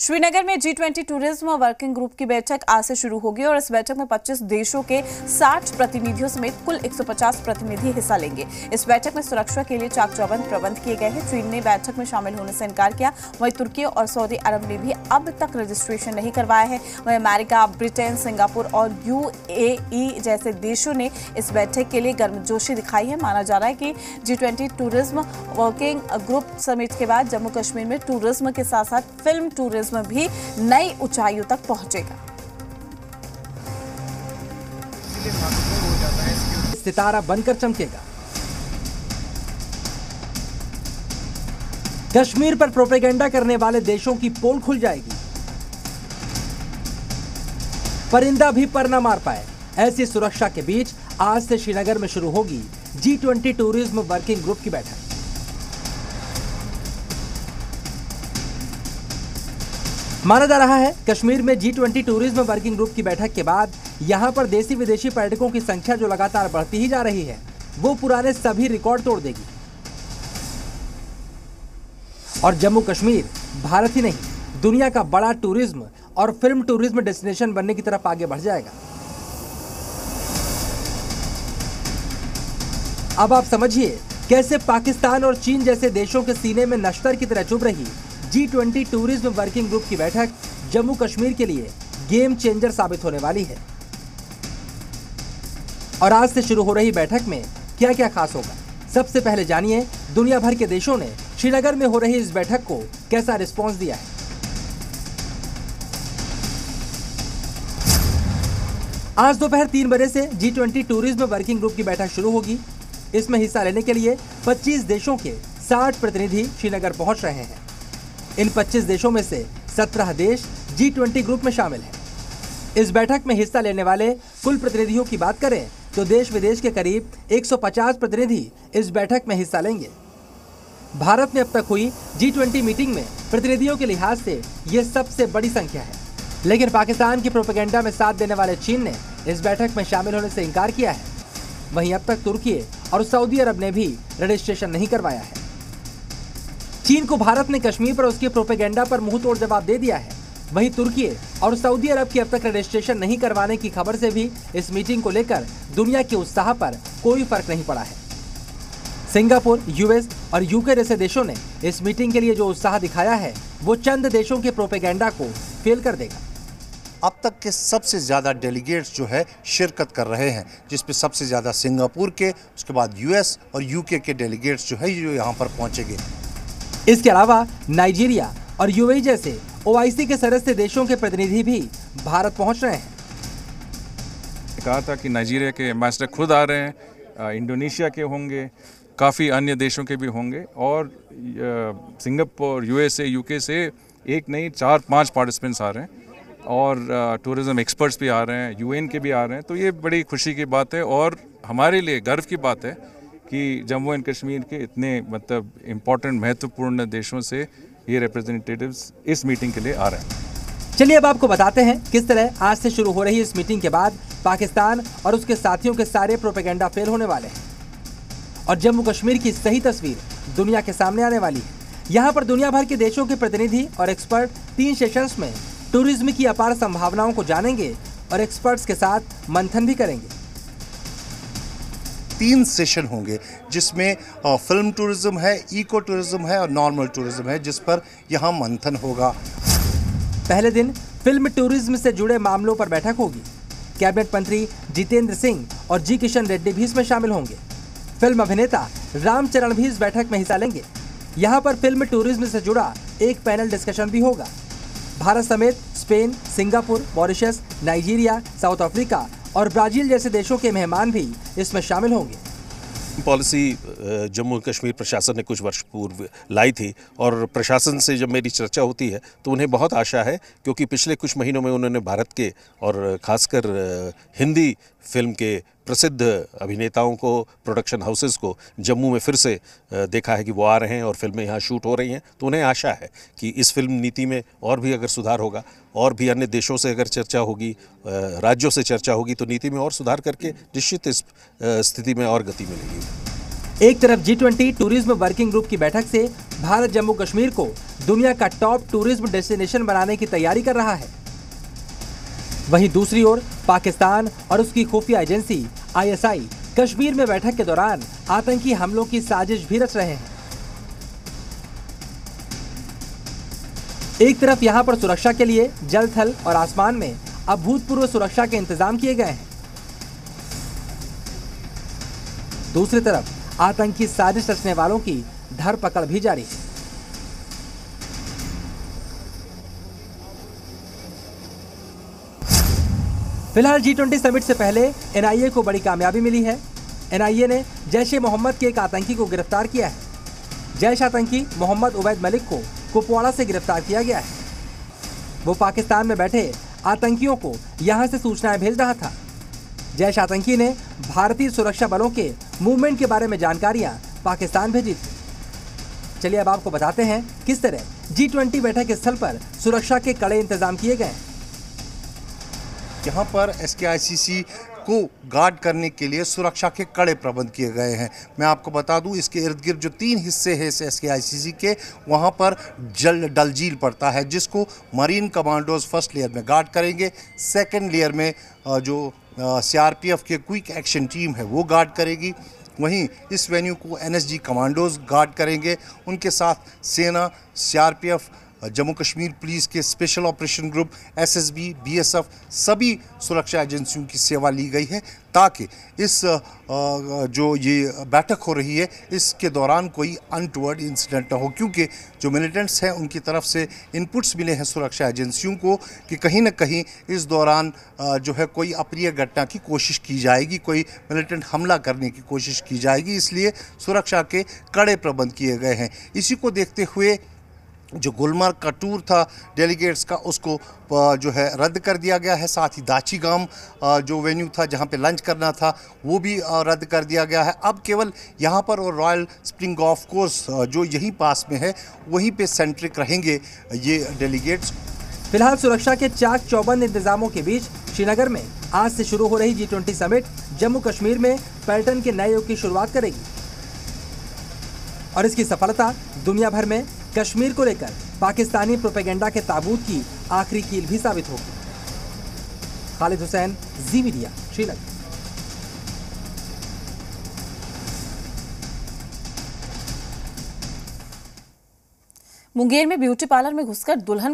श्रीनगर में G20 tourism working group की बैठक आज से शुरू होगी और इस बैठक में 25 देशों के 60 प्रतिनिधियों समेत कुल 150 प्रतिनिधि हिस्सा लेंगे। इस बैठक में सुरक्षा के लिए चाक चौबंद प्रबंध किए गए हैं। चीन ने बैठक में शामिल होने से इनकार किया, वहीं तुर्की और सऊदी अरब ने भी अब तक रजिस्ट्रेशन नहीं करवाया है। वहीं अमेरिका, ब्रिटेन, सिंगापुर और UAE जैसे देशों ने इस बैठक के लिए गर्मजोशी दिखाई है। माना जा रहा है कि G20 tourism working group summit के बाद जम्मू कश्मीर में टूरिज्म के साथ साथ फिल्म टूरिज्म भी नई ऊंचाइयों तक पहुंचेगा। सितारा बनकर चमकेगा। कश्मीर पर प्रोपेगेंडा करने वाले देशों की पोल खुल जाएगी। परिंदा भी पर न मार पाए, ऐसी सुरक्षा के बीच आज से श्रीनगर में शुरू होगी G20 टूरिज्म वर्किंग ग्रुप की बैठक। माना जा रहा है कश्मीर में G20 टूरिज्म वर्किंग ग्रुप की बैठक के बाद यहां पर देसी विदेशी पर्यटकों की संख्या जो लगातार बढ़ती ही जा रही है, वो पुराने सभी रिकॉर्ड तोड़ देगी और जम्मू कश्मीर भारत ही नहीं दुनिया का बड़ा टूरिज्म और फिल्म टूरिज्म डेस्टिनेशन बनने की तरफ आगे बढ़ जाएगा। अब आप समझिए कैसे पाकिस्तान और चीन जैसे देशों के सीने में नश्तर की तरह चुभ रही G20 टूरिज्म वर्किंग ग्रुप की बैठक जम्मू कश्मीर के लिए गेम चेंजर साबित होने वाली है। और आज से शुरू हो रही बैठक में क्या क्या खास होगा, सबसे पहले जानिए दुनिया भर के देशों ने श्रीनगर में हो रही इस बैठक को कैसा रिस्पॉन्स दिया है। आज दोपहर 3 बजे से G20 टूरिज्म वर्किंग ग्रुप की बैठक शुरू होगी। इसमें हिस्सा लेने के लिए 25 देशों के 60 प्रतिनिधि श्रीनगर पहुंच रहे हैं। इन 25 देशों में से 17 देश G20 ग्रुप में शामिल हैं। इस बैठक में हिस्सा लेने वाले कुल प्रतिनिधियों की बात करें तो देश विदेश के करीब 150 प्रतिनिधि इस बैठक में हिस्सा लेंगे। भारत में अब तक हुई G20 मीटिंग में प्रतिनिधियों के लिहाज से ये सबसे बड़ी संख्या है, लेकिन पाकिस्तान की प्रोपेगेंडा में साथ देने वाले चीन ने इस बैठक में शामिल होने से इनकार किया है। वहीं अब तक तुर्की और सऊदी अरब ने भी रजिस्ट्रेशन नहीं करवाया है। चीन को भारत ने कश्मीर पर उसके प्रोपेगेंडा पर मुंह तोड़ जवाब दे दिया है। वहीं तुर्की और सऊदी अरब की अब तक रजिस्ट्रेशन नहीं करवाने की खबर से भी इस मीटिंग को लेकर दुनिया के उत्साह पर कोई फर्क नहीं पड़ा है। सिंगापुर, US और UK जैसे देशों ने इस मीटिंग के लिए जो उत्साह दिखाया है वो चंद देशों के प्रोपेगेंडा को फेल कर देगा। अब तक के सबसे ज़्यादा डेलीगेट्स जो है शिरकत कर रहे हैं, जिसमें सबसे ज़्यादा सिंगापुर के, उसके बाद US और UK के डेलीगेट्स जो है जो यहाँ पर पहुँचेंगे। इसके अलावा नाइजीरिया और UAE जैसे OIC के सदस्य देशों के प्रतिनिधि भी भारत पहुंच रहे हैं। कहा था कि नाइजीरिया के एम्बेसडर खुद आ रहे हैं, इंडोनेशिया के होंगे, काफ़ी अन्य देशों के भी होंगे और सिंगापुर, USA, UK से एक नहीं 4-5 पार्टिसिपेंट्स आ रहे हैं और टूरिज्म एक्सपर्ट्स भी आ रहे हैं, UN के भी आ रहे हैं। तो ये बड़ी खुशी की बात है और हमारे लिए गर्व की बात है कि जम्मू एंड कश्मीर के इतने इम्पोर्टेंट महत्वपूर्ण देशों से ये रिप्रेजेंटेटिव्स इस मीटिंग के लिए आ रहे हैं। चलिए अब आपको बताते हैं किस तरह आज से शुरू हो रही इस मीटिंग के बाद पाकिस्तान और उसके साथियों के सारे प्रोपेगेंडा फेल होने वाले हैं और जम्मू कश्मीर की सही तस्वीर दुनिया के सामने आने वाली है। यहाँ पर दुनिया भर के देशों के प्रतिनिधि और एक्सपर्ट 3 सेशंस में टूरिज्म की अपार संभावनाओं को जानेंगे और एक्सपर्ट्स के साथ मंथन भी करेंगे। 3 सेशन होंगे जिसमें फिल्म टूरिज्म है, इको टूरिज्म है और नॉर्मल टूरिज्म है, जिस पर यहाँ मंथन होगा। पहले दिन फिल्म टूरिज्म से जुड़े मामलों पर बैठक होगी। कैबिनेट मंत्री जितेंद्र सिंह और जी किशन रेड्डी भी इसमें शामिल होंगे। फिल्म अभिनेता रामचरण भी इस बैठक में हिस्सा लेंगे। यहाँ पर फिल्म टूरिज्म से जुड़ा एक पैनल डिस्कशन भी होगा। भारत समेत Spain, Singapore, Mauritius, Nigeria, south Africa और ब्राजील जैसे देशों के मेहमान भी इसमें शामिल होंगे। पॉलिसी जम्मू कश्मीर प्रशासन ने कुछ वर्ष पूर्व लाई थी और प्रशासन से जब मेरी चर्चा होती है तो उन्हें बहुत आशा है, क्योंकि पिछले कुछ महीनों में उन्होंने भारत के और खासकर हिंदी फिल्म के प्रसिद्ध अभिनेताओं को, प्रोडक्शन हाउसेस को जम्मू में फिर से देखा है कि वो आ रहे हैं और फिल्में यहाँ शूट हो रही हैं। तो उन्हें आशा है कि इस फिल्म नीति में और भी अगर सुधार होगा और भी अन्य देशों से अगर चर्चा होगी, राज्यों से चर्चा होगी, तो नीति में और सुधार करके निश्चित इस स्थिति में और गति मिलेगी। एक तरफ G20 टूरिज्म वर्किंग ग्रुप की बैठक से भारत जम्मू कश्मीर को दुनिया का टॉप टूरिज्म डेस्टिनेशन बनाने की तैयारी कर रहा है, वहीं दूसरी ओर पाकिस्तान और उसकी खुफिया एजेंसी ISI कश्मीर में बैठक के दौरान आतंकी हमलों की साजिश भी रच रहे हैं। एक तरफ यहां पर सुरक्षा के लिए जल, थल और आसमान में अभूतपूर्व सुरक्षा के इंतजाम किए गए हैं, दूसरी तरफ आतंकी साजिश रचने वालों की धरपकड़ भी जारी है। फिलहाल G20 समिट से पहले NIA को बड़ी कामयाबी मिली है। NIA ने जैश ए मोहम्मद के एक आतंकी को गिरफ्तार किया है। जैश आतंकी मोहम्मद उबैद मलिक को कुपवाड़ा से गिरफ्तार किया गया है। वो पाकिस्तान में बैठे आतंकियों को यहां से सूचनाएं भेज रहा था। जैश आतंकी ने भारतीय सुरक्षा बलों के मूवमेंट के बारे में जानकारियां पाकिस्तान भेजी थी। चलिए अब आपको बताते हैं किस तरह G20 बैठक स्थल पर सुरक्षा के कड़े इंतजाम किए गए। यहाँ पर SKICC को गार्ड करने के लिए सुरक्षा के कड़े प्रबंध किए गए हैं। मैं आपको बता दूं, इसके इर्द गिर्द जो 3 हिस्से हैं इस SKICC के, वहाँ पर डल झील पड़ता है जिसको मरीन कमांडोज फर्स्ट लेयर में गार्ड करेंगे। सेकंड लेयर में जो CRPF के क्विक एक्शन टीम है वो गार्ड करेगी। वहीं इस वेन्यू को NSG कमांडोज गार्ड करेंगे। उनके साथ सेना, CRPF, जम्मू कश्मीर पुलिस के special operation group, SSB, BSF सभी सुरक्षा एजेंसियों की सेवा ली गई है ताकि इस जो ये बैठक हो रही है इसके दौरान कोई अनटुवर्ड इंसिडेंट न हो, क्योंकि जो मिलिटेंट्स हैं उनकी तरफ से इनपुट्स मिले हैं सुरक्षा एजेंसियों को कि कहीं न कहीं इस दौरान जो है कोई अप्रिय घटना की कोशिश की जाएगी, कोई मिलिटेंट हमला करने की कोशिश की जाएगी, इसलिए सुरक्षा के कड़े प्रबंध किए गए हैं। इसी को देखते हुए जो गुलमर्ग का टूर था डेलीगेट्स का उसको जो है रद्द कर दिया गया है। साथ ही दाचीगाम जो वेन्यू था जहां पे लंच करना था वो भी रद्द कर दिया गया है। अब केवल यहां पर और रॉयल स्प्रिंग गोल्फ कोर्स जो यहीं पास में है वहीं पे सेंट्रिक रहेंगे ये डेलीगेट्स। फिलहाल सुरक्षा के चाक चौबंद इंतजामों के बीच श्रीनगर में आज से शुरू हो रही G20 समिट जम्मू कश्मीर में पर्यटन के नए युग की शुरुआत करेगी और इसकी सफलता दुनिया भर में कश्मीर को लेकर पाकिस्तानी प्रोपेगेंडा के ताबूत की आखिरी कील भी साबित होगी। खालिद हुसैन, जी मीडिया, श्रीनगर। मुंगेर में ब्यूटी पार्लर में घुसकर दुल्हन